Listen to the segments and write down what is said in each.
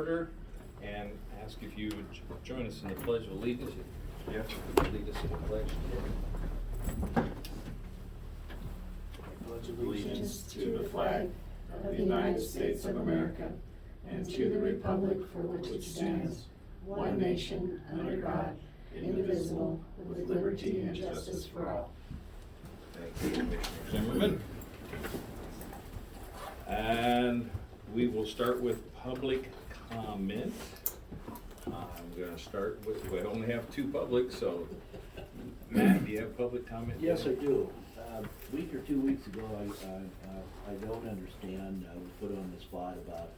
order and ask if you would join us in the Pledge of Allegiance. Jeff, lead us in the pledge. Pledge allegiance to the flag of the United States of America and to the republic for which it stands, one nation, under God, indivisible, with liberty and justice for all. Thank you, Commissioner Zimmerman. And we will start with public comment. I'm going to start with, we only have two public, so Matt, do you have public comment? Yes, I do. A week or 2 weeks ago, I don't understand, I was put on the spot about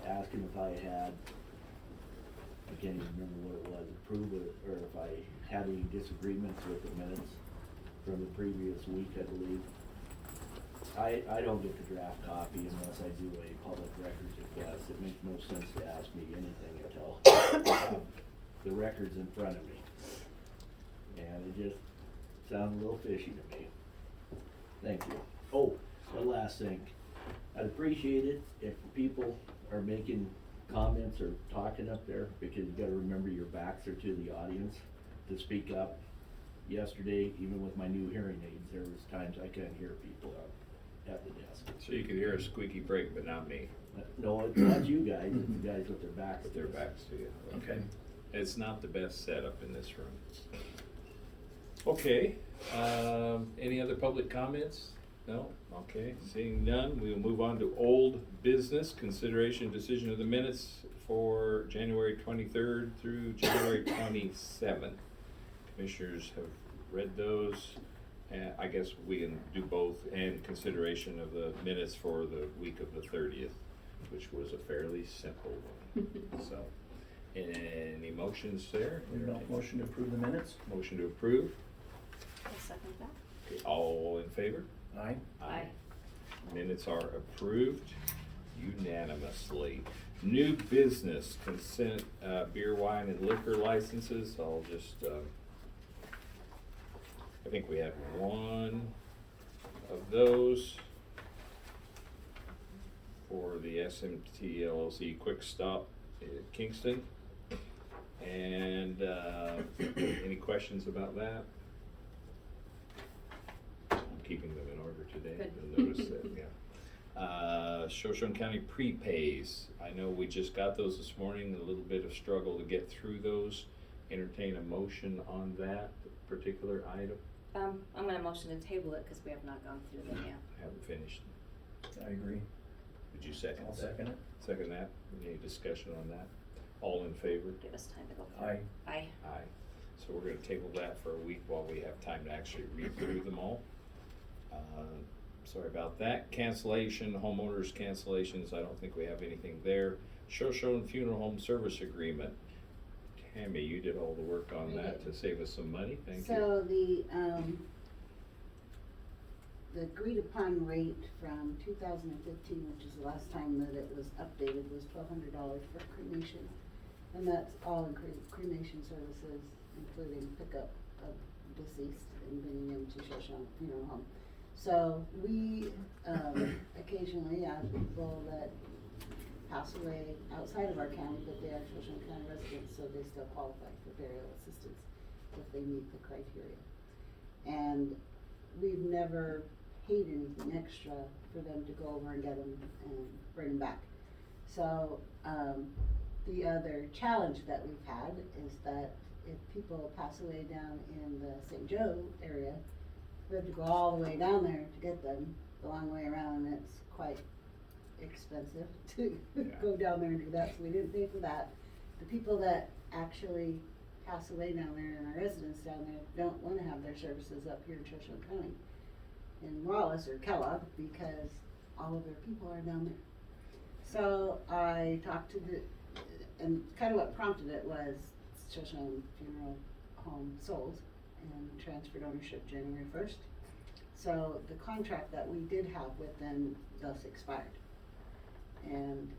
asking if I had, I can't even remember what it was, approve it, or if I had any disagreements with the minutes from the previous week, I believe. I don't get the draft copy unless I do a public records request. It makes no sense to ask me anything until I have the records in front of me. And it just sounds a little fishy to me. Thank you. Oh, one last thing. I'd appreciate it if people are making comments or talking up there, because you gotta remember your backs are to the audience to speak up. Yesterday, even with my new hearing aids, there was times I couldn't hear people up at the desk. So you could hear a squeaky brake, but not me. No, it's not you guys, it's the guys with their backs. With their backs to you. Okay. It's not the best setup in this room. Okay, any other public comments? No? Okay, seeing none, we will move on to old business, consideration decision of the minutes for January 23rd through January 27th. Commissioners have read those. I guess we can do both, and consideration of the minutes for the week of the 30th, which was a fairly simple one. So, any motions there? Motion to approve the minutes? Motion to approve. I'll second that. Okay, all in favor? Aye. Aye. Minutes are approved unanimously. New business, consent, beer, wine, and liquor licenses. I'll just, I think we had one of those for the SMT LLC Quick Stop in Kingston. And any questions about that? I'm keeping them in order today. Good. You'll notice that, yeah. Shoshone County prepays. I know we just got those this morning, a little bit of struggle to get through those. Entertain a motion on that particular item. I'm gonna motion to table it because we have not gone through them yet. Haven't finished. I agree. Would you second I'll that? second it. Second that. Any discussion on that? All in favor? Give us time to go through. Aye. Aye. Aye. So we're gonna table that for a week while we have time to actually read through them all. Sorry about that. Cancellation, homeowners cancellations, I don't think we have anything there. Shoshone Funeral Home Service Agreement. Tammy, you did all the work on I that did. to save us some money, thank you. So the agreed upon rate from 2015, which is the last time that it was updated, was $1,200 for cremation. And that's all including cremation services, including pickup of deceased and bringing them to Shoshone Funeral Home. So we occasionally have people that pass away outside of our county, but they are Shoshone County residents, so they still qualify for burial assistance if they meet the criteria. And we've never paid anything extra for them to go over and get them and bring them back. So the other challenge that we've had is that if people pass away down in the St. Joe area, we have to go all the way down there to get them, the long way around, and it's quite expensive to go down there and do that, so we didn't pay for that. The people that actually pass away down there and our residents down there don't wanna have their services up here in Shoshone County in Wallace or Kellogg, because all of their people are down there. So I talked to and kind of what prompted it was Shoshone Funeral Home sold and transferred ownership January 1st. So the contract that we did have with them thus expired. And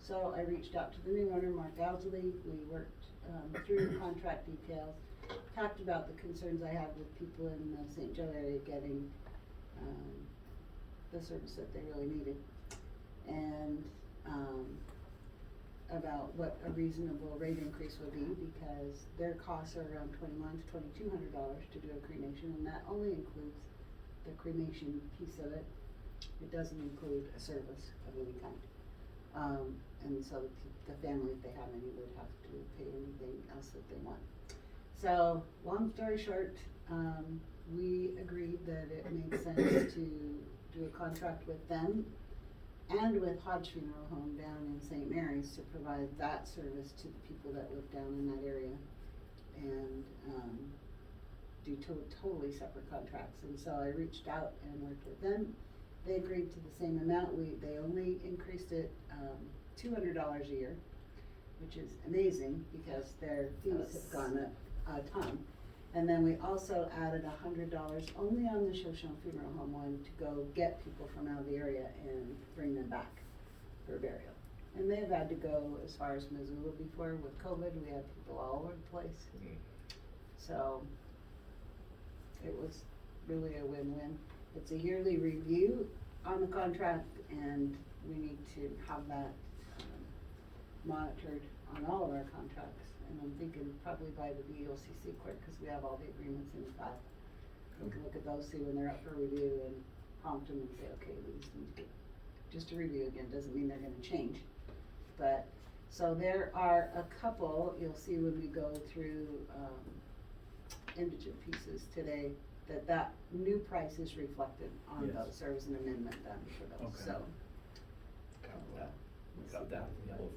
so I reached out to the new owner, Mark Owsley. We worked through the contract details, talked about the concerns I have with people in the St. Joe area getting the service that they really needed. And about what a reasonable rate increase would be, because their costs are around $2,100 to $2,200 to do a cremation, and that only includes the cremation piece of it. It doesn't include a service of any kind. And so the family, if they have any, would have to pay anything else that they want. So, long story short, we agreed that it makes sense to do a contract with them and with Hodge Funeral Home down in St. Mary's to provide that service to the people that live down in that area, and do totally separate contracts. And so I reached out and worked with them. They agreed to the same amount. They only increased it $200 a year, which is amazing because their fees have gone up a ton. And then we also added $100 only on the Shoshone Funeral Home one to go get people from out of the area and bring them back for burial. And they've had to go as far as Missoula before. With COVID, we had people all over the place. So it was really a win-win. It's a yearly review on the contract, and we need to have that monitored on all of our contracts. And I'm thinking probably by the BOCC clerk, because we have all the agreements in file. We can look at those, see when they're up for review, and prompt them and say, okay, these need to be just a review again. Doesn't mean they're gonna change. But, so there are a couple, you'll see when we go through indigent pieces today, that new price is reflected on Yes. those. There was an amendment done for those, Okay. so. Got that, yeah. Well,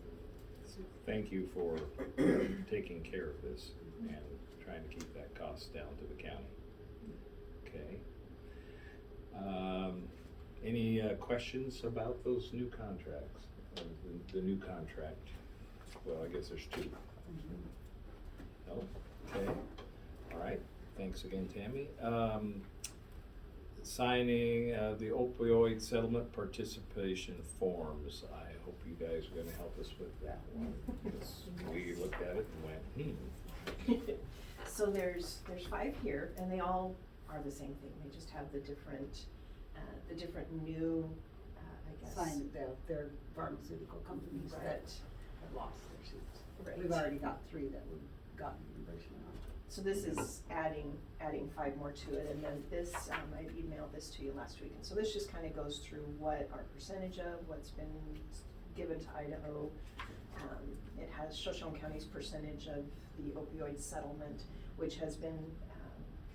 thank you for taking care of this and trying to keep that cost down to the county. Okay. Any questions about those new contracts, or the new contract? Well, I guess there's two. No? Okay, all right, thanks again, Tammy. Signing the opioid settlement participation forms. I hope you guys are gonna help us with that one, because we looked at it and went, So there's 5 here, and they all are the same thing. They just have the different new, I guess. Sign, they're pharmaceutical companies Right. that have lost their suits. Right. We've already got 3 that we've gotten reimbursement on. So this is adding 5 more to it, and then this, I emailed this to you last week, and so this just kind of goes through what our percentage of what's been given to Idaho. It has Shoshone County's percentage of the opioid settlement, which has been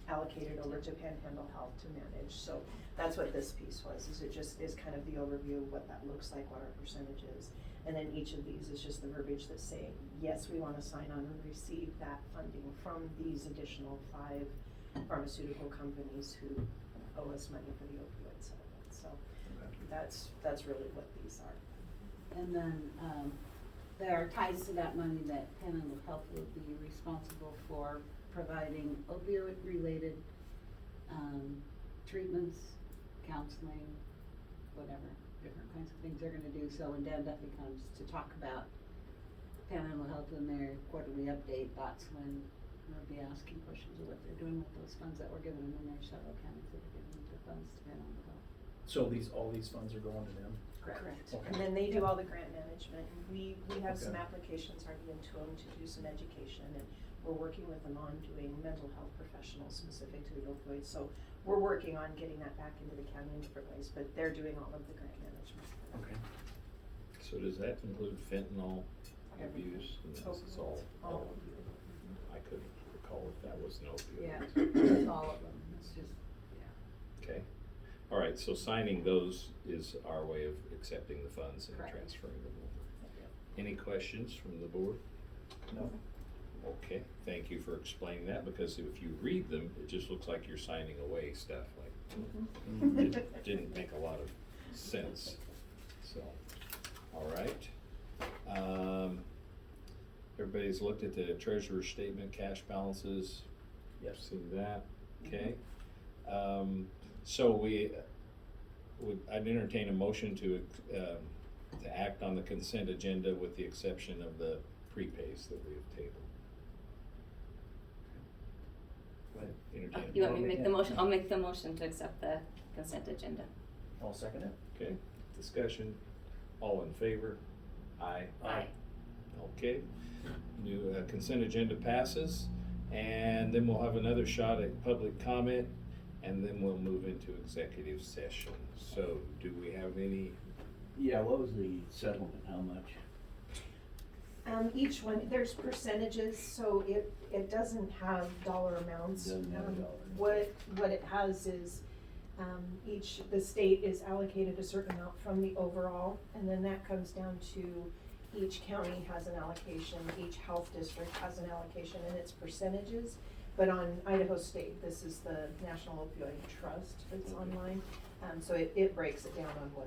allocated over to Panhandle Health to manage. So that's what this piece was, is it just is kind of the overview of what that looks like, what our percentage is. And then each of these is just the verbiage that's saying, yes, we wanna sign on and receive that funding from these additional 5 pharmaceutical companies who owe us money for the opioid settlement. So that's really what these are. And then, there are ties to that money that Panhandle Health will be responsible for providing opioid-related, treatments, counseling, whatever, different kinds of things they're gonna do. So when Dan Duffy comes to talk about Panhandle Health in their quarterly update, that's when we'll be asking questions of what they're doing with those funds that we're giving them, and there's several counties that are giving them the funds to Panhandle Health. So all these funds are going to them? Correct. Okay. And then they do all the grant management, and we have some Okay. applications already into them to do some education, and we're working with them on doing mental health professionals specific to the opioids. So we're working on getting that back into the county in different ways, but they're doing all of the grant management. Okay. so does that include fentanyl Everything. abuse? And this is all, All. I couldn't recall if that was an opioid. Yeah, it's all of them, it's just, yeah. Okay, all right, so signing those is our way of accepting the funds and Correct. transferring them over. Any questions from the board? No? Okay, thank you for explaining that, because if you read them, it just looks like you're signing away stuff, like, it didn't make a lot of sense, so, all right. Everybody's looked at the treasurer's statement, cash balances, Yes. seen that, okay? So I'd entertain a motion to act on the consent agenda with the exception of the prepays that we have tabled. Go ahead. Entertain a You want me to make the Yeah. motion? I'll make the motion to accept the consent agenda. I'll second it. Okay, discussion, all in favor? Aye. Aye. Okay, new consent agenda passes, and then we'll have another shot at public comment, and then we'll move into executive session. So, do we have any? Yeah, what was the settlement, how much? Each one, there's percentages, so it doesn't have dollar amounts. Doesn't have a dollar. What it has is, the state is allocated a certain amount from the overall, and then that comes down to each county has an allocation, each health district has an allocation, and it's percentages. But on Idaho State, this is the National Opioid Trust that's Okay. online, so it breaks it down on what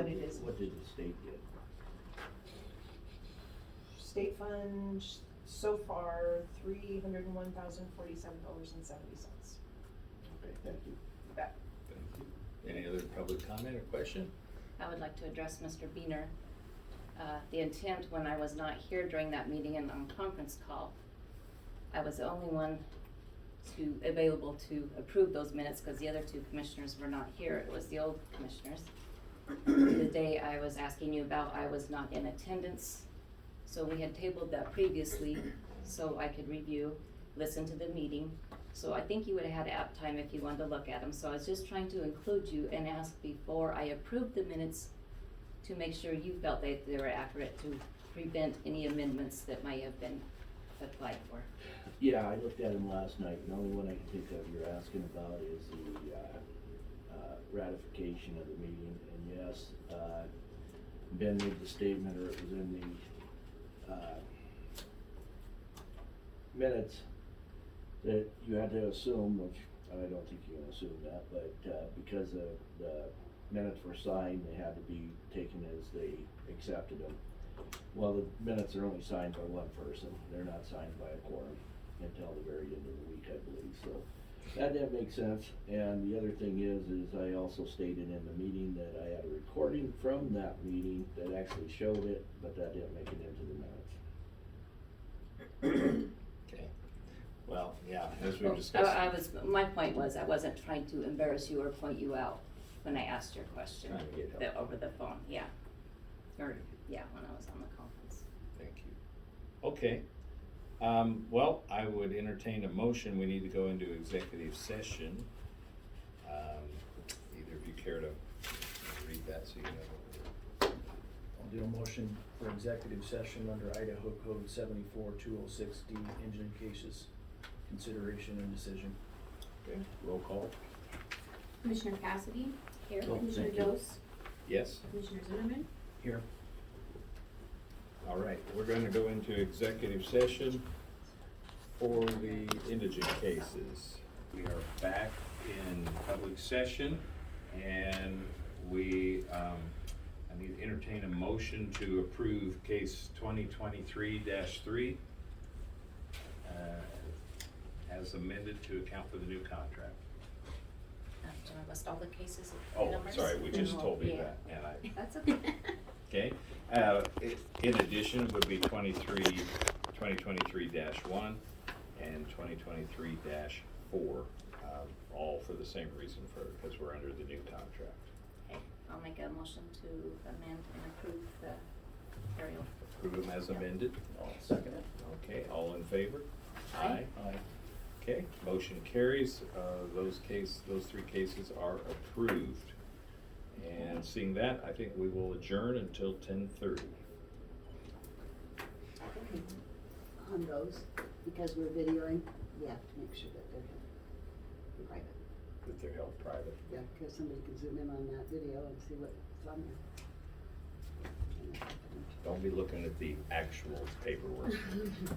it is. What did the state get? State fund, so far, $301,047.70. Okay, thank you. Thank you. Any other public comment or question? I would like to address Mr. Beener. The intent, when I was not here during that meeting and on conference call, I was the only one available to approve those minutes because the other two commissioners were not here. It was the old commissioners. The day I was asking you about, I was not in attendance. So we had tabled that previously so I could review, listen to the meeting. So I think you would have had app time if you wanted to look at them. So I was just trying to include you and ask before I approved the minutes to make sure you felt that they were accurate to prevent any amendments that might have been applied for. Yeah, I looked at them last night, and the only one I can think of you're asking about is the ratification of the meeting, and yes, Ben made the statement, or it was in the minutes, that you had to assume, which I don't think you can assume that, but because the minutes were signed, they had to be taken as they accepted them. Well, the minutes are only signed by one person, they're not signed by a quorum until the very end of the week, I believe, so that makes sense. And the other thing is I also stated in the meeting that I had a recording from that meeting that actually showed it, but that didn't make it into the minutes. Okay. Well, yeah, as we discussed. My point was, I wasn't trying to embarrass you or point you out when I asked your question. Trying to get help. Over the phone, yeah. Or, yeah, when I was on the conference. Thank you. Okay. Well, I would entertain a motion. We need to go into executive session. Either of you care to read that so you know? I'll do a motion for executive session under Idaho Code 74206D, indigent cases, consideration and decision. Okay, roll call. Commissioner Casady? Here. Oh, Commissioner thank you. Dose? Yes? Commissioner Zimmerman? Here. All right, we're gonna go into executive session for the indigent cases. We are back in public session, and I need to entertain a motion to approve case 2023-3 as amended to account for the new contract. Do I list all the cases? Oh, numbers? sorry, we just told me Yeah. that, and I. That's okay. Okay, in addition would be 2023-1 and 2023-4, all for the same reason, because we're under the new contract. Okay, I'll make a motion to amend and approve the burial. Approve them as amended. I'll second it. Okay, all in favor? Aye. Aye. Okay, motion carries. Those three cases are approved. And seeing that, I think we will adjourn until 10:30. On those, because we're videoing, we have to make sure that they're private. That they're held private. Yeah, because somebody can zoom in on that video and see what's on there. Don't be looking at the actual paperwork.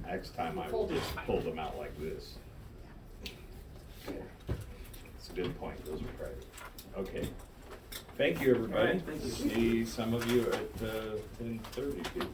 Next time I will just pull them out like this. Okay. It's a good point, those are private. Okay. Thank you, everybody. All right, thank you. See some of you at 10:30.